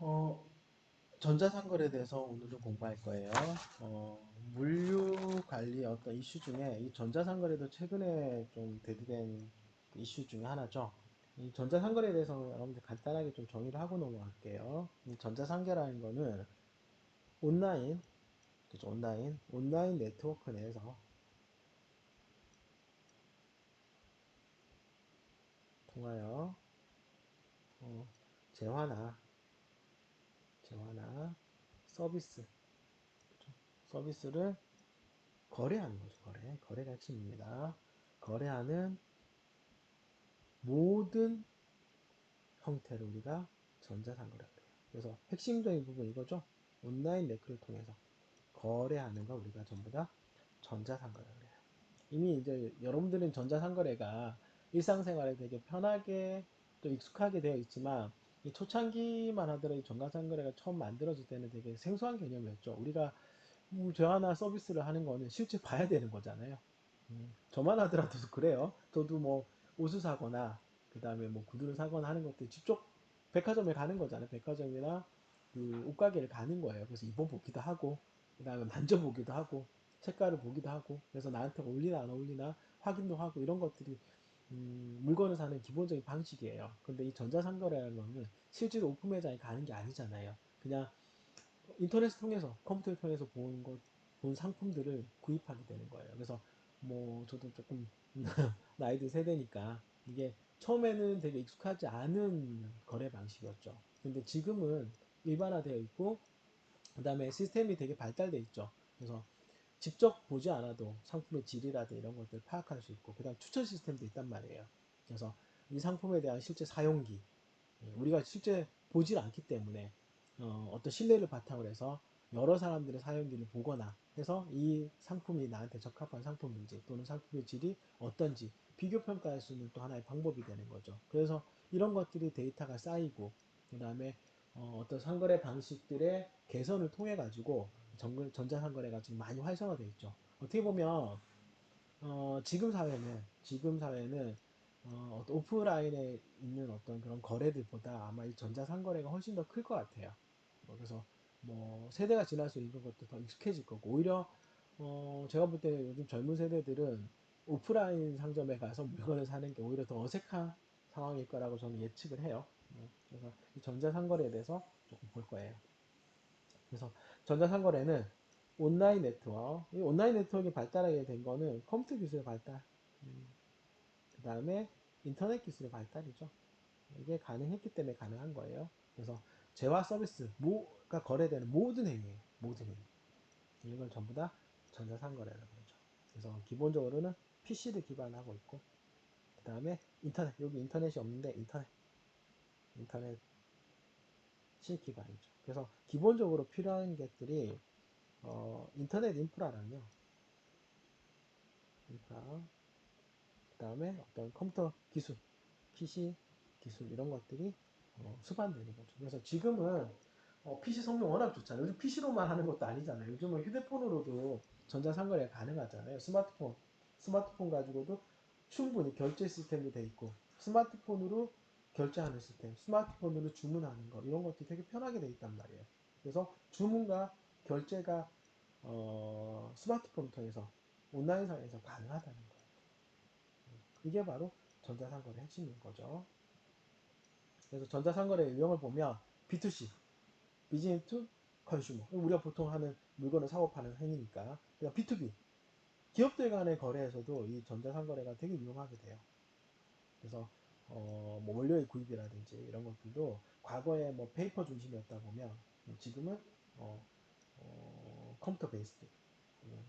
어, 전자상거래에 대해서 오늘은 공부할 거예요. 물류 관리 어떤 이슈 중에 이 전자상거래도 최근에 좀 대두된 이슈 중에 하나죠. 이 전자상거래에 대해서 여러분들 간단하게 좀 정의를 하고 넘어갈게요. 이 전자상거래라는 거는 온라인, 그죠? 온라인 네트워크 내에서 통하여 어, 재화나, 재화나 서비스, 그죠? 서비스를 거래하는 거죠. 거래가 핵심입니다. 거래하는 모든 형태를 우리가 전자상거래라고 해요. 그래서 핵심적인 부분 이거죠. 온라인 네트를 통해서 거래하는 거 우리가 전부 다 전자상거래라고 해요. 이미 이제 여러분들은 전자상거래가 일상생활에 되게 편하게 또 익숙하게 되어 있지만 이 초창기만 하더라도 이 전자상거래가 처음 만들어질 때는 되게 생소한 개념이었죠. 우리가 저 하나 서비스를 하는 거는 실제 봐야 되는 거잖아요. 저만 하더라도 그래요. 저도 뭐 옷을 사거나 그 다음에 뭐 구두를 사거나 하는 것들 직접 백화점에 가는 거잖아요. 백화점이나 그 옷가게를 가는 거예요. 그래서 입어보기도 하고 그 다음에 만져보기도 하고 색깔을 보기도 하고 그래서 나한테 어울리나 안 어울리나 확인도 하고 이런 것들이 물건을 사는 기본적인 방식이에요. 근데 이 전자상거래라는 거는 실제로 오픈 매장에 가는 게 아니잖아요. 그냥 인터넷을 통해서 컴퓨터를 통해서 본 상품들을 구입하게 되는 거예요. 그래서 뭐 저도 조금 나이든 세대니까 이게 처음에는 되게 익숙하지 않은 거래 방식이었죠. 근데 지금은 일반화되어 있고 그다음에 시스템이 되게 발달돼 있죠. 그래서 직접 보지 않아도 상품의 질이라든 이런 것들을 파악할 수 있고 그다음 추천 시스템도 있단 말이에요. 그래서 이 상품에 대한 실제 사용기 우리가 실제 보질 않기 때문에 떤 신뢰를 바탕으로 해서 여러 사람들의 사용기를 보거나 해서 이 상품이 나한테 적합한 상품인지 또는 상품의 질이 어떤지 비교 평가할 수 있는 또 하나의 방법이 되는 거죠. 그래서 이런 것들이 데이터가 쌓이고 그 다음에 떤 상거래 방식들의 개선을 통해 가지고 전자상거래가 지금 많이 활성화되어 있죠. 어떻게 보면 지금 사회는 어떤 오프라인에 있는 어떤 그런 거래들보다 아마 이 전자상거래가 훨씬 더 클 것 같아요. 그래서 뭐 세대가 지날수록 이런 것도 더 익숙해질 거고 오히려 제가 볼 때 요즘 젊은 세대들은 오프라인 상점에 가서 물건을 사는 게 오히려 더 어색한 상황일 거라고 저는 예측을 해요. 그래서 이 전자상거래에 대해서 조금 볼 거예요. 그래서 전자상거래는 온라인 네트워크, 이 온라인 네트워크가 발달하게 된 거는 컴퓨터 기술의 발달, 그 다음에 인터넷 기술의 발달이죠. 이게 가능했기 때문에 가능한 거예요. 그래서 재화 서비스가 거래되는 모든 행위, 모든 행위. 이걸 전부 다 전자상거래라고 그러죠. 그래서 기본적으로는 PC를 기반하고 있고, 그 다음에 인터넷, 여기 인터넷이 없는데 인터넷이 기반이죠. 그래서 기본적으로 필요한 것들이 인터넷 인프라랑요. 인프라, 그 다음에 어떤 컴퓨터 기술, PC 기술 이런 것들이 수반되는 거죠. 그래서 지금은 PC 성능 워낙 좋잖아요. 요즘 PC로만 하는 것도 아니잖아요. 요즘은 휴대폰으로도 전자상거래가 가능하잖아요. 스마트폰 가지고도 충분히 결제 시스템도 돼 있고 스마트폰으로 결제하는 시스템, 스마트폰으로 주문하는 거 이런 것들이 되게 편하게 돼 있단 말이에요. 그래서 주문과 결제가 스마트폰을 통해서 온라인상에서 가능하다는 거예요. 이게 바로 전자상거래 핵심인 거죠. 그래서 전자상거래의 유형을 보면 B2C, 비즈니스 투 컨슈머. 우리가 보통 하는 물건을 사고 파는 행위니까. 그러니까 B2B, 기업들 간의 거래에서도 이 전자상거래가 되게 유용하게 돼요. 그래서 뭐 원료의 구입이라든지 이런 것들도 과거에 뭐 페이퍼 중심이었다 보면 지금은 어, 컴퓨터 베이스드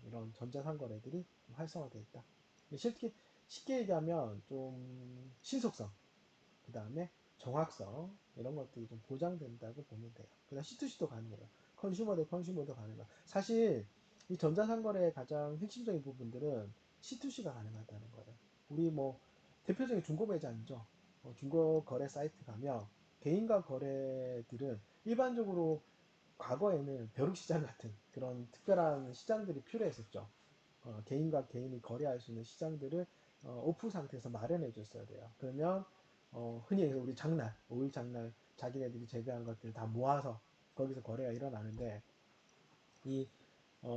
이런 전자상거래들이 활성화되어 있다. 쉽게 얘기하면 좀 신속성, 그 다음에 정확성 이런 것들이 좀 보장된다고 보면 돼요. 그다음 C2C도 가능해요. 컨슈머 대 컨슈머도 가능해요. 사실 이 전자상거래의 가장 핵심적인 부분들은 C2C가 가능하다는 거예요. 우리 뭐 대표적인 중고 매장이죠. 중고 거래 사이트 가면 개인과 거래들은 일반적으로 과거에는 벼룩시장 같은 그런 특별한 시장들이 필요했었죠. 개인과 개인이 거래할 수 있는 시장들을 오프 상태에서 마련해 줬어야 돼요. 그러면 흔히 우리 장날, 5일 장날 자기네들이 제휴한 것들 다 모아서 거기서 거래가 일어나는데 이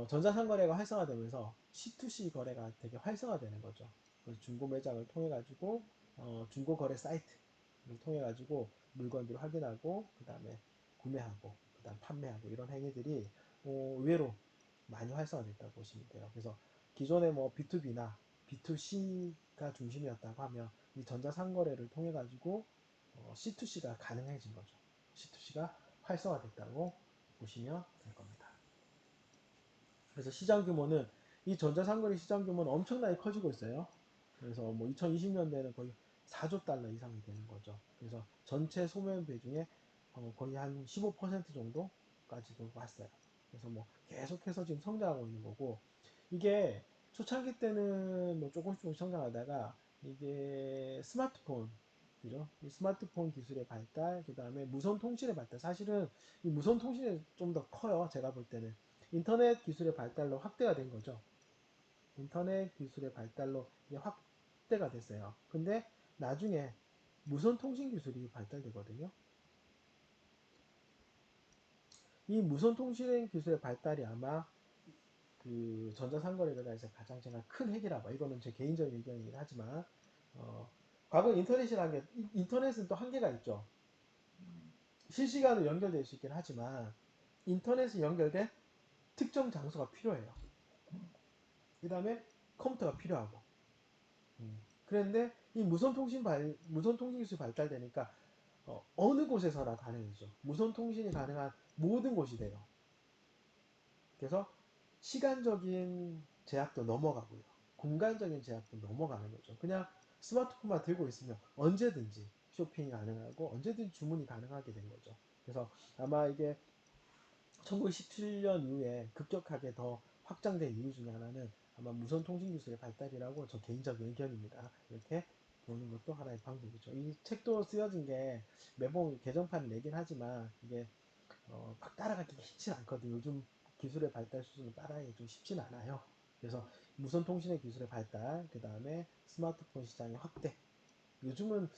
전자상거래가 활성화되면서 C2C 거래가 되게 활성화되는 거죠. 그래서 중고 매장을 통해 가지고 중고 거래 사이트를 통해 가지고 물건들을 확인하고 그 다음에 구매하고 그 다음 판매하고 이런 행위들이 의외로 많이 활성화됐다고 보시면 돼요. 그래서 기존에 뭐 B2B나 B2C가 중심이었다고 하면 이 전자상거래를 통해 가지고 C2C가 가능해진 거죠. C2C가 활성화됐다고 보시면 될 겁니다. 그래서 시장 규모는 이 전자상거래 시장 규모는 엄청나게 커지고 있어요. 그래서 뭐 2020년대에는 거의 4조 달러 이상이 되는 거죠. 그래서 전체 소매 비중의 거의 한 15% 정도까지도 왔어요. 그래서 뭐 계속해서 지금 성장하고 있는 거고 이게 초창기 때는 뭐 조금씩 성장하다가 이게 스마트폰 그죠? 이 스마트폰 기술의 발달, 그 다음에 무선 통신의 발달. 사실은 이 무선 통신이 좀 더 커요. 제가 볼 때는. 인터넷 기술의 발달로 확대가 된 거죠. 인터넷 기술의 발달로 이게 확대가 됐어요. 근데 나중에 무선 통신 기술이 발달되거든요. 이 무선 통신 기술의 발달이 아마 그 전자상거래 배달에서 가장 제가 큰 핵이라고. 이거는 제 개인적인 의견이긴 하지만 과거 인터넷이라는 게 인터넷은 또 한계가 있죠. 실시간으로 연결될 수 있긴 하지만 인터넷이 연결된 특정 장소가 필요해요. 그 다음에 컴퓨터가 필요하고. 그런데 이 무선 통신 기술이 발달되니까 느 곳에서나 가능해지죠. 무선 통신이 가능한 모든 곳이 돼요. 그래서 시간적인 제약도 넘어가고요. 공간적인 제약도 넘어가는 거죠. 그냥 스마트폰만 들고 있으면 언제든지 쇼핑이 가능하고 언제든지 주문이 가능하게 된 거죠. 그래서 아마 이게 1917년 이후에 급격하게 더 확장된 이유 중에 하나는 아마 무선 통신 기술의 발달이라고 저 개인적인 의견입니다. 이렇게 보는 것도 하나의 방법이죠. 이 책도 쓰여진 게 매번 개정판을 내긴 하지만 이게 막 따라가기 쉽지 않거든요. 요즘 기술의 발달 수준을 따라가기 좀 쉽진 않아요. 그래서 무선 통신의 기술의 발달, 그 다음에 스마트폰 시장의 확대. 요즘은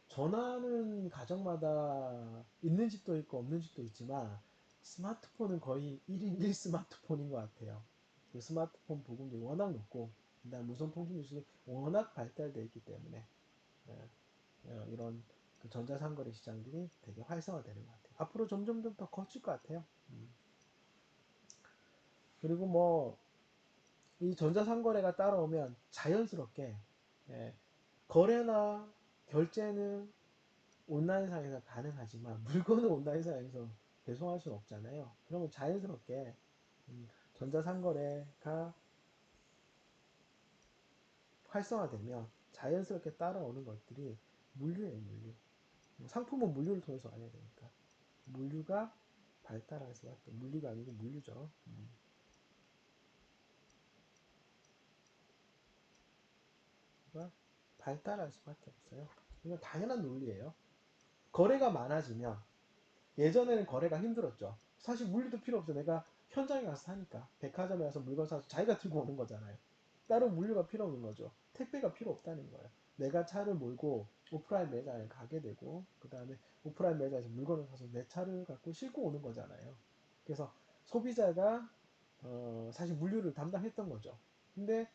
전화는 가정마다 있는 집도 있고 없는 집도 있지만 스마트폰은 거의 1인 1 스마트폰인 것 같아요. 그 스마트폰 부금도 워낙 높고 그다음 무선 통신 기술이 워낙 발달되어 있기 때문에 이런 그 전자상거래 시장들이 되게 활성화되는 것 같아요. 앞으로 점점 더 커질 것 같아요. 그리고 뭐 이 전자상거래가 따라오면 자연스럽게 예, 거래나 결제는 온라인상에서 가능하지만 물건을 온라인상에서 배송할 수는 없잖아요. 그러면 자연스럽게 전자상거래가 활성화되면 자연스럽게 따라오는 것들이 물류예요, 물류. 상품은 물류를 통해서 와야 되니까. 물류가 발달할 수밖에, 물리가 아니고 물류죠. 가 발달할 수밖에 없어요. 이건 당연한 논리예요. 거래가 많아지면 예전에는 거래가 힘들었죠. 사실 물류도 필요 없어. 내가 현장에 가서 사니까. 백화점에 가서 물건 사서 자기가 들고 오는 거잖아요. 따로 물류가 필요 없는 거죠. 택배가 필요 없다는 거예요. 내가 차를 몰고 오프라인 매장에 가게 되고, 그 다음에 오프라인 매장에서 물건을 사서 내 차를 갖고 싣고 오는 거잖아요. 그래서 소비자가, 사실 물류를 담당했던 거죠. 근데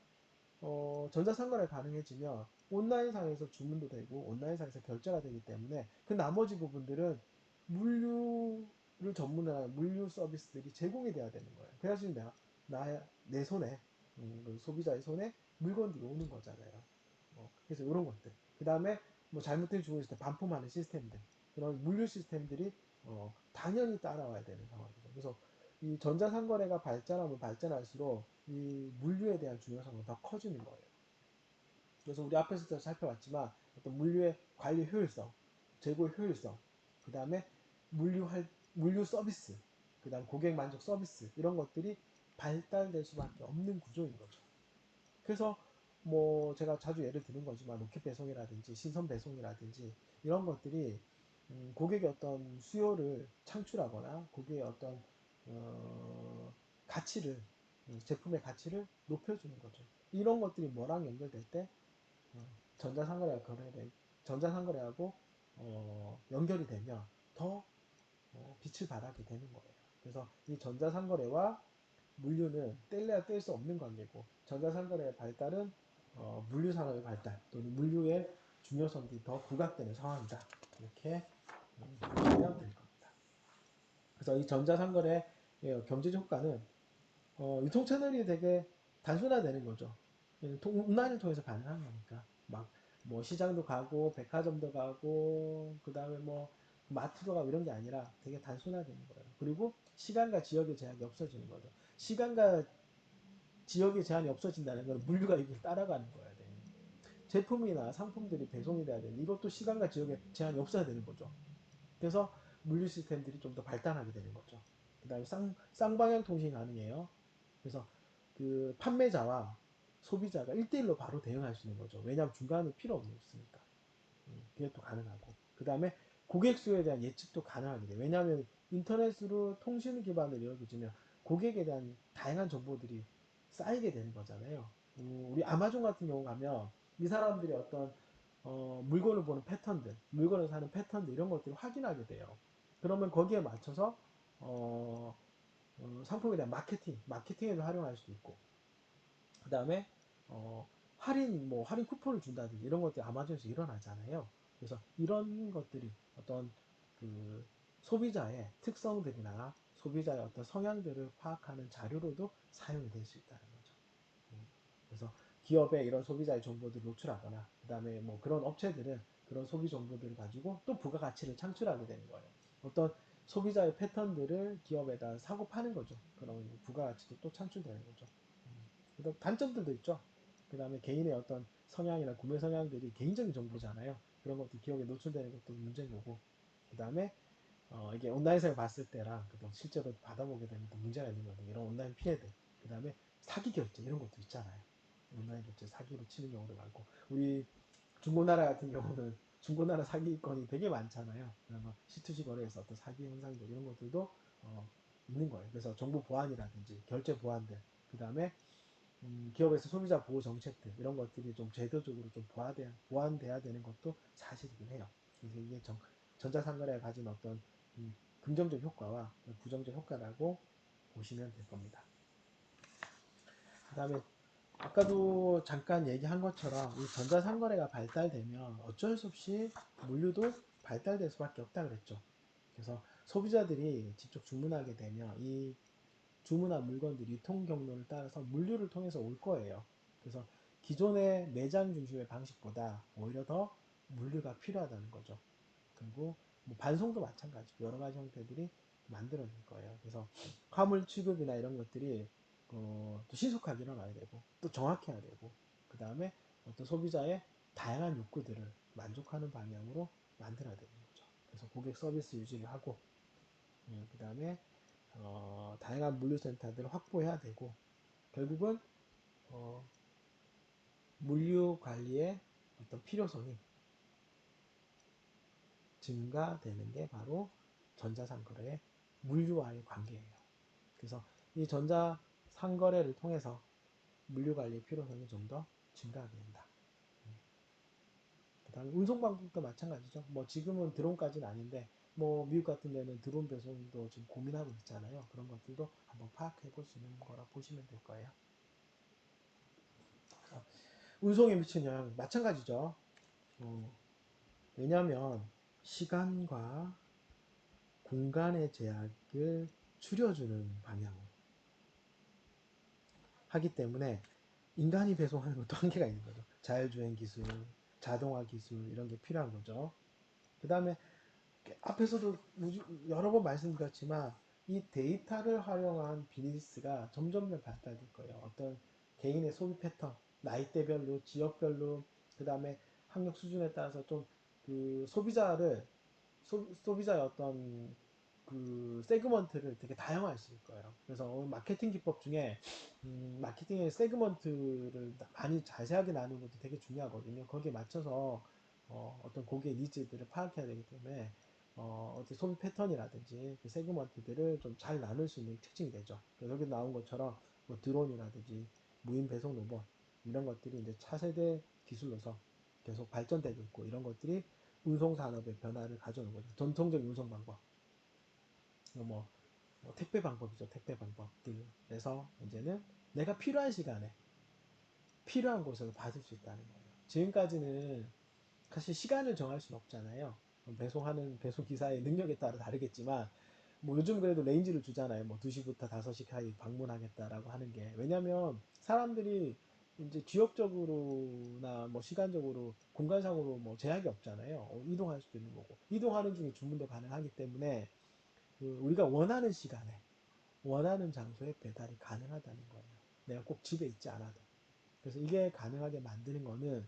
전자상거래 가능해지면 온라인상에서 주문도 되고 온라인상에서 결제가 되기 때문에 그 나머지 부분들은 물류를 전문화한 물류 서비스들이 제공이 돼야 되는 거예요. 그래야지 내 손에, 그 소비자의 손에 물건들이 오는 거잖아요. 그래서 이런 것들. 그 다음에 뭐 잘못된 주문했을 때 반품하는 시스템들. 그런 물류 시스템들이 당연히 따라와야 되는 상황이죠. 그래서 이 전자상거래가 발전하면 발전할수록 이 물류에 대한 중요성은 더 커지는 거예요. 그래서 우리 앞에서도 살펴봤지만 어떤 물류의 관리 효율성, 재고 효율성, 그 다음에 물류 서비스, 그 다음 고객 만족 서비스 이런 것들이 발달될 수밖에 없는 구조인 거죠. 그래서 뭐 제가 자주 예를 드는 거지만 로켓 배송이라든지 신선 배송이라든지 이런 것들이 고객의 어떤 수요를 창출하거나 고객의 어떤 가치를 제품의 가치를 높여주는 거죠. 이런 것들이 뭐랑 연결될 때 전자상거래가 전자상거래하고 연결이 되면 더 빛을 발하게 되는 거예요. 그래서 이 전자상거래와 물류는 뗄래야 뗄 수 없는 관계고, 전자상거래의 발달은 물류산업의 발달 또는 물류의 중요성이 더 부각되는 상황이다. 이렇게 보시면 될 겁니다. 그래서 이 전자상거래 경제적 효과는 유통 채널이 되게 단순화되는 거죠. 온라인을 통해서 가능한 거니까. 막, 뭐, 시장도 가고, 백화점도 가고, 그 다음에 뭐, 마트도 가고 이런 게 아니라 되게 단순화되는 거예요. 그리고 시간과 지역의 제약이 없어지는 거죠. 시간과 지역의 제한이 없어진다는 건 물류가 이걸 따라가는 거야 돼. 제품이나 상품들이 배송이 돼야 되는데 이것도 시간과 지역의 제한이 없어야 되는 거죠. 그래서 물류 시스템들이 좀 더 발달하게 되는 거죠. 그 다음에 쌍방향 통신이 가능해요. 그래서 그 판매자와 소비자가 1대1로 바로 대응할 수 있는 거죠. 왜냐하면 중간은 필요 없으니까. 그게 또 가능하고. 그 다음에 고객 수에 대한 예측도 가능하게 돼요. 왜냐하면 인터넷으로 통신 기반을 이루어지면 고객에 대한 다양한 정보들이 쌓이게 되는 거잖아요. 우리 아마존 같은 경우 가면 이 사람들이 어떤 물건을 보는 패턴들, 물건을 사는 패턴들 이런 것들을 확인하게 돼요. 그러면 거기에 맞춰서 상품에 대한 마케팅에도 활용할 수도 있고, 그 다음에 할인 쿠폰을 준다든지 이런 것들이 아마존에서 일어나잖아요. 그래서 이런 것들이 어떤 그 소비자의 특성들이나 소비자의 어떤 성향들을 파악하는 자료로도 사용이 될 수 있다는 거죠. 그래서 기업에 이런 소비자의 정보들을 노출하거나, 그 다음에 뭐 그런 업체들은 그런 소비 정보들을 가지고 또 부가가치를 창출하게 되는 거예요. 어떤 소비자의 패턴들을 기업에다 사고 파는 거죠. 그런 부가가치도 또 창출되는 거죠. 그다음 단점들도 있죠. 그 다음에 개인의 어떤 성향이나 구매 성향들이 개인적인 정보잖아요. 그런 것도 기업에 노출되는 것도 문제인 거고. 그 다음에 이게 온라인상에 봤을 때랑 또 실제로 받아보게 되면 또 문제가 있는 거거든요. 이런 온라인 피해들. 그 다음에 사기 결제 이런 것도 있잖아요. 온라인 결제 사기로 치는 경우도 많고. 우리 중고나라 같은 경우는 중고나라 사기건이 되게 많잖아요. 막 C2C 거래에서 어떤 사기 현상들 이런 것들도 있는 거예요. 그래서 정보 보안이라든지 결제 보안들, 그 다음에 기업에서 소비자 보호 정책들 이런 것들이 좀 제도적으로 좀 보완돼야 되는 것도 사실이긴 해요. 그래서 이게 전자상거래가 가진 어떤 긍정적 효과와 부정적 효과라고 보시면 될 겁니다. 그 다음에 아까도 잠깐 얘기한 것처럼 이 전자상거래가 발달되면 어쩔 수 없이 물류도 발달될 수밖에 없다 그랬죠. 그래서 소비자들이 직접 주문하게 되면 이 주문한 물건들이 유통 경로를 따라서 물류를 통해서 올 거예요. 그래서 기존의 매장 중심의 방식보다 오히려 더 물류가 필요하다는 거죠. 그리고 뭐 반송도 마찬가지고 여러 가지 형태들이 만들어질 거예요. 그래서 화물 취급이나 이런 것들이 또 신속하게 일어나야 되고 또 정확해야 되고, 그 다음에 어떤 소비자의 다양한 욕구들을 만족하는 방향으로 만들어야 되는 거죠. 그래서 고객 서비스 유지를 하고, 그 다음에 다양한 물류센터들을 확보해야 되고, 결국은 어, 물류 관리의 어떤 필요성이 증가되는 게 바로 전자상거래의 물류와의 관계예요. 그래서 이 전자상거래를 통해서 물류 관리의 필요성이 좀 더 증가하게 된다. 그 다음에 운송 방법도 마찬가지죠. 뭐 지금은 드론까지는 아닌데 뭐 미국 같은 데는 드론 배송도 지금 고민하고 있잖아요. 그런 것들도 한번 파악해 볼 수 있는 거라 보시면 될 거예요. 운송에 미치는 영향 마찬가지죠. 왜냐하면 시간과 공간의 제약을 줄여주는 방향으로 하기 때문에 인간이 배송하는 것도 한계가 있는 거죠. 자율주행 기술, 자동화 기술 이런 게 필요한 거죠. 그 다음에 앞에서도 여러 번 말씀드렸지만 이 데이터를 활용한 비즈니스가 점점 더 발달될 거예요. 어떤 개인의 소비 패턴, 나이대별로, 지역별로, 그 다음에 학력 수준에 따라서 좀 그 소비자의 어떤 그 세그먼트를 되게 다양화할 수 있을 거예요. 그래서 마케팅 기법 중에 마케팅의 세그먼트를 많이 자세하게 나누는 것도 되게 중요하거든요. 거기에 맞춰서 떤 고객의 니즈들을 파악해야 되기 때문에 어떤 소비 패턴이라든지 그 세그먼트들을 좀 잘 나눌 수 있는 특징이 되죠. 그래서 여기 나온 것처럼 뭐 드론이라든지 무인 배송 로봇 이런 것들이 이제 차세대 기술로서 계속 발전되고 있고, 이런 것들이 운송산업의 변화를 가져오는 거죠. 전통적인 운송 방법. 뭐, 택배 방법이죠. 택배 방법들. 그래서 이제는 내가 필요한 시간에 필요한 곳에서 받을 수 있다는 거예요. 지금까지는 사실 시간을 정할 수는 없잖아요. 배송하는 배송 기사의 능력에 따라 다르겠지만 뭐 요즘 그래도 레인지를 주잖아요. 뭐 2시부터 5시 사이 방문하겠다라고 하는 게. 왜냐면 사람들이 이제 지역적으로나 뭐 시간적으로 공간상으로 뭐 제약이 없잖아요. 이동할 수도 있는 거고. 이동하는 중에 주문도 가능하기 때문에 그 우리가 원하는 시간에 원하는 장소에 배달이 가능하다는 거예요. 내가 꼭 집에 있지 않아도. 그래서 이게 가능하게 만드는 거는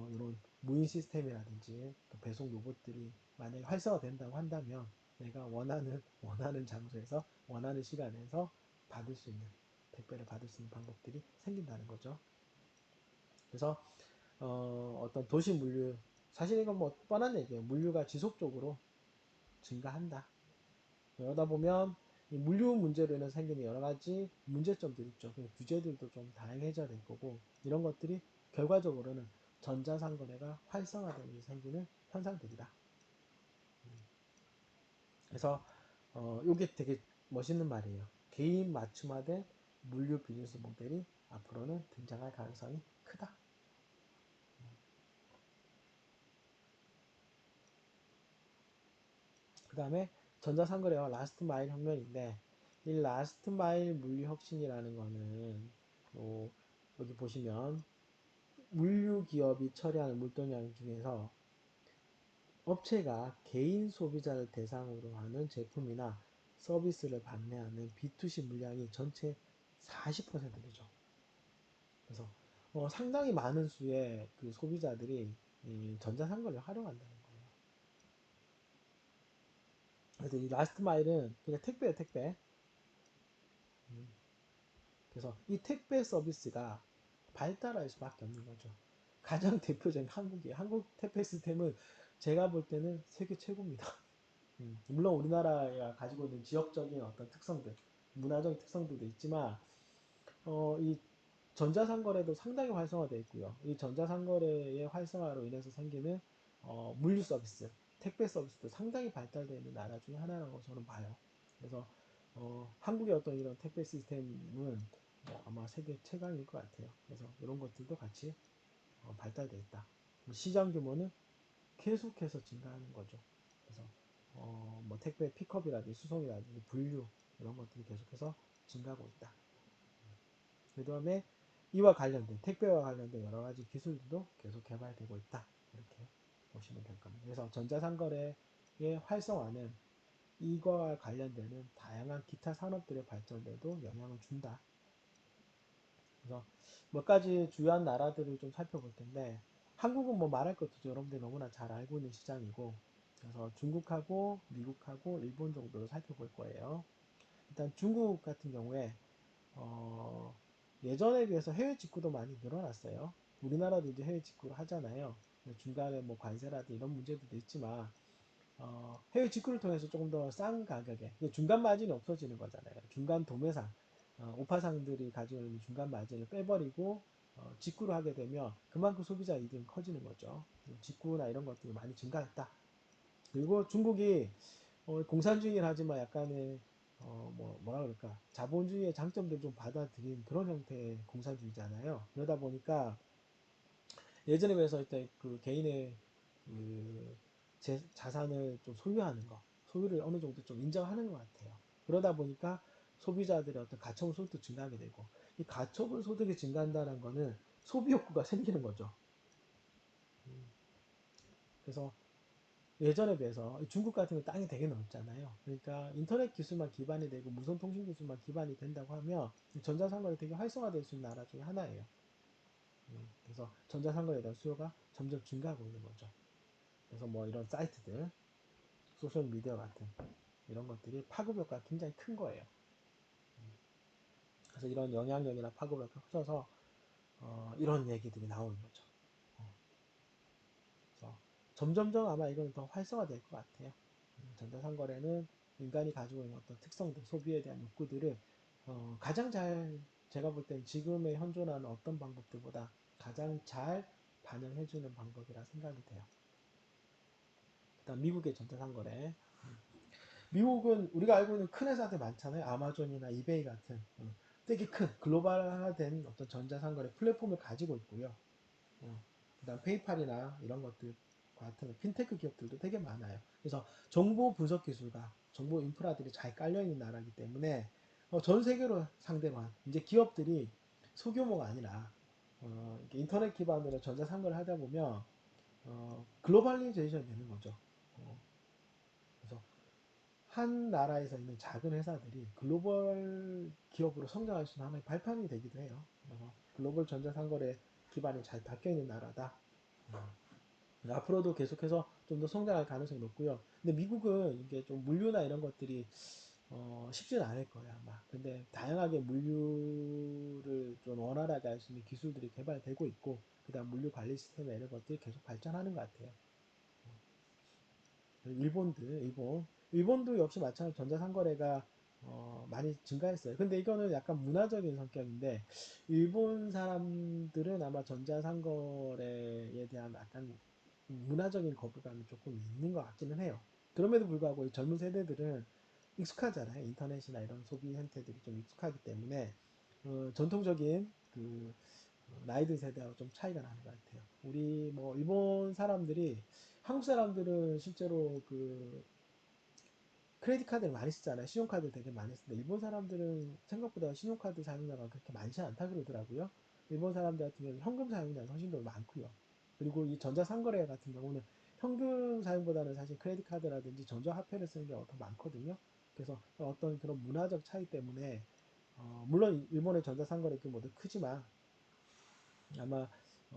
이런 무인 시스템이라든지 또 배송 로봇들이 만약에 활성화된다고 한다면 내가 원하는 장소에서 원하는 시간에서 받을 수 있는 택배를 받을 수 있는 방법들이 생긴다는 거죠. 그래서 어떤 도시 물류 사실 이건 뭐 뻔한 얘기예요. 물류가 지속적으로 증가한다. 그러다 보면 이 물류 문제로 인해 생기는 여러 가지 문제점들이 있죠. 규제들도 좀 다양해져야 될 거고 이런 것들이 결과적으로는 전자상거래가 활성화되면서 생기는 현상들이다. 그래서 이게 되게 멋있는 말이에요. 개인 맞춤화된 물류 비즈니스 모델이 앞으로는 등장할 가능성이 크다. 그 다음에 전자상거래와 라스트 마일 혁명인데 이 라스트 마일 물류 혁신이라는 거는 여기 보시면 물류 기업이 처리하는 물동량 중에서 업체가 개인 소비자를 대상으로 하는 제품이나 서비스를 판매하는 B2C 물량이 전체 40%죠. 그래서 상당히 많은 수의 그 소비자들이 이 전자상거래를 활용한다는 거예요. 그래서 이 라스트 마일은 그냥 택배예요, 택배. 음, 그래서 이 택배 서비스가 발달할 수밖에 없는 거죠. 가장 대표적인 한국이에요. 한국 택배 시스템은 제가 볼 때는 세계 최고입니다. 물론 우리나라가 가지고 있는 지역적인 어떤 특성들, 문화적 특성들도 있지만, 이 전자상거래도 상당히 활성화되어 있고요. 이 전자상거래의 활성화로 인해서 생기는 물류 서비스, 택배 서비스도 상당히 발달되어 있는 나라 중에 하나라고 저는 봐요. 그래서 한국의 어떤 이런 택배 시스템은 아마 세계 최강일 것 같아요. 그래서 이런 것들도 같이 발달되어 있다. 시장 규모는 계속해서 증가하는 거죠. 그래서 뭐 택배 픽업이라든지 수송이라든지 분류 이런 것들이 계속해서 증가하고 있다. 그 다음에 이와 관련된 택배와 관련된 여러 가지 기술도 계속 개발되고 있다. 이렇게 보시면 될 겁니다. 그래서 전자상거래의 활성화는 이거와 관련되는 다양한 기타 산업들의 발전에도 영향을 준다. 그래서 몇 가지 주요한 나라들을 좀 살펴볼 텐데 한국은 뭐 말할 것도 없죠. 여러분들이 너무나 잘 알고 있는 시장이고 그래서 중국하고 미국하고 일본 정도를 살펴볼 거예요. 일단 중국 같은 경우에 어, 예전에 비해서 해외 직구도 많이 늘어났어요. 우리나라도 이제 해외 직구를 하잖아요. 중간에 뭐 관세라든 이런 문제도 있지만 해외 직구를 통해서 조금 더 싼 가격에 중간 마진이 없어지는 거잖아요. 중간 도매상 오파상들이 가지고 있는 중간 마진을 빼버리고 직구를 하게 되면 그만큼 소비자 이득이 커지는 거죠. 직구나 이런 것들이 많이 증가했다. 그리고 중국이 공산주의를 하지만 약간의 뭐라 그럴까 자본주의의 장점들 좀 받아들인 그런 형태의 공산주의잖아요. 그러다 보니까 예전에 비해서 일단 그 개인의 그 자산을 좀 소유하는 거, 소유를 어느 정도 좀 인정하는 것 같아요. 그러다 보니까 소비자들의 어떤 가처분 소득도 증가하게 되고, 이 가처분 소득이 증가한다는 거는 소비 욕구가 생기는 거죠. 그래서 예전에 비해서 중국 같은 경우 땅이 되게 넓잖아요. 그러니까 인터넷 기술만 기반이 되고 무선 통신 기술만 기반이 된다고 하면 전자상거래 되게 활성화될 수 있는 나라 중에 하나예요. 그래서 전자상거래에 대한 수요가 점점 증가하고 있는 거죠. 그래서 뭐 이런 사이트들, 소셜미디어 같은 이런 것들이 파급 효과가 굉장히 큰 거예요. 그래서 이런 영향력이나 파급 효과가 커져서 이런 얘기들이 나오는 거죠. 그래서 점점점 아마 이건 더 활성화될 것 같아요. 전자상거래는 인간이 가지고 있는 어떤 특성들, 소비에 대한 욕구들을 가장 잘 제가 볼 땐 지금의 현존하는 어떤 방법들보다 가장 잘 반영해주는 방법이라 생각이 돼요. 일단 미국의 전자상거래. 미국은 우리가 알고 있는 큰 회사들 많잖아요. 아마존이나 이베이 같은 되게 큰 글로벌화된 어떤 전자상거래 플랫폼을 가지고 있고요. 그다음 페이팔이나 이런 것들 같은 핀테크 기업들도 되게 많아요. 그래서 정보 분석 기술과 정보 인프라들이 잘 깔려 있는 나라이기 때문에 전 세계로 상대로 한 이제 기업들이 소규모가 아니라 인터넷 기반으로 전자상거래를 하다 보면 글로벌리제이션이 되는 거죠. 그래서 한 나라에서 있는 작은 회사들이 글로벌 기업으로 성장할 수 있는 하나의 발판이 되기도 해요. 글로벌 전자상거래 기반이 잘 박혀 있는 나라다. 앞으로도 계속해서 좀 더 성장할 가능성이 높고요. 근데 미국은 이게 좀 물류나 이런 것들이 쉽지는 않을 거예요 아마. 근데 다양하게 물류를 좀 원활하게 할 수 있는 기술들이 개발되고 있고, 그다음 물류 관리 시스템 이런 것들이 계속 발전하는 것 같아요. 일본도 역시 마찬가지로 전자상거래가 많이 증가했어요. 근데 이거는 약간 문화적인 성격인데, 일본 사람들은 아마 전자상거래에 대한 약간 문화적인 거부감이 조금 있는 것 같기는 해요. 그럼에도 불구하고 이 젊은 세대들은 익숙하잖아요. 인터넷이나 이런 소비 형태들이 좀 익숙하기 때문에 전통적인 그 나이든 세대하고 좀 차이가 나는 것 같아요. 우리 뭐 일본 사람들이, 한국 사람들은 실제로 그 크레딧 카드를 많이 쓰잖아요. 신용카드 되게 많이 쓰는데 일본 사람들은 생각보다 신용카드 사용자가 그렇게 많지 않다 그러더라고요. 일본 사람들 같은 경우는 현금 사용자가 훨씬 더 많고요. 그리고 이 전자상거래 같은 경우는 현금 사용보다는 사실 크레딧 카드라든지 전자화폐를 쓰는 경우가 더 많거든요. 그래서 어떤 그런 문화적 차이 때문에 물론 일본의 전자상거래 규모도 크지만 아마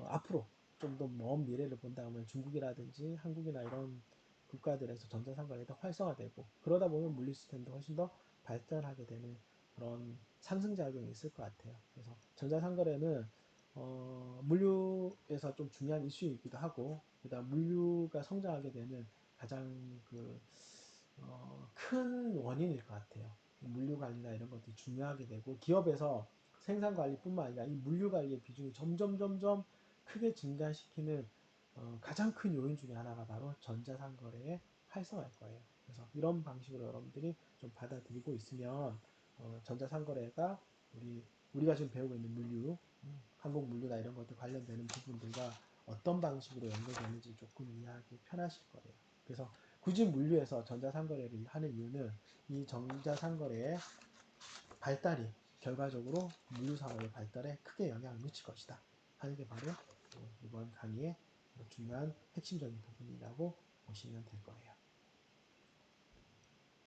앞으로 좀 더 먼 미래를 본다면 중국이라든지 한국이나 이런 국가들에서 전자상거래가 더 활성화되고, 그러다 보면 물류 시스템도 훨씬 더 발전하게 되는 그런 상승작용이 있을 것 같아요. 그래서 전자상거래는 물류에서 좀 중요한 이슈이기도 하고, 그다음 물류가 성장하게 되는 가장 큰 원인일 것 같아요. 물류 관리나 이런 것들이 중요하게 되고, 기업에서 생산 관리뿐만 아니라 이 물류 관리의 비중이 점점 크게 증가시키는 가장 큰 요인 중에 하나가 바로 전자상거래의 활성화일 거예요. 그래서 이런 방식으로 여러분들이 좀 받아들이고 있으면 전자상거래가 우리가 지금 배우고 있는 물류, 항공 물류나 이런 것들 관련되는 부분들과 어떤 방식으로 연결되는지 조금 이해하기 편하실 거예요. 그래서 굳이 물류에서 전자상거래를 하는 이유는 이 전자상거래의 발달이 결과적으로 물류 산업의 발달에 크게 영향을 미칠 것이다 하는 게 바로 이번 강의의 중요한 핵심적인 부분이라고 보시면 될 거예요.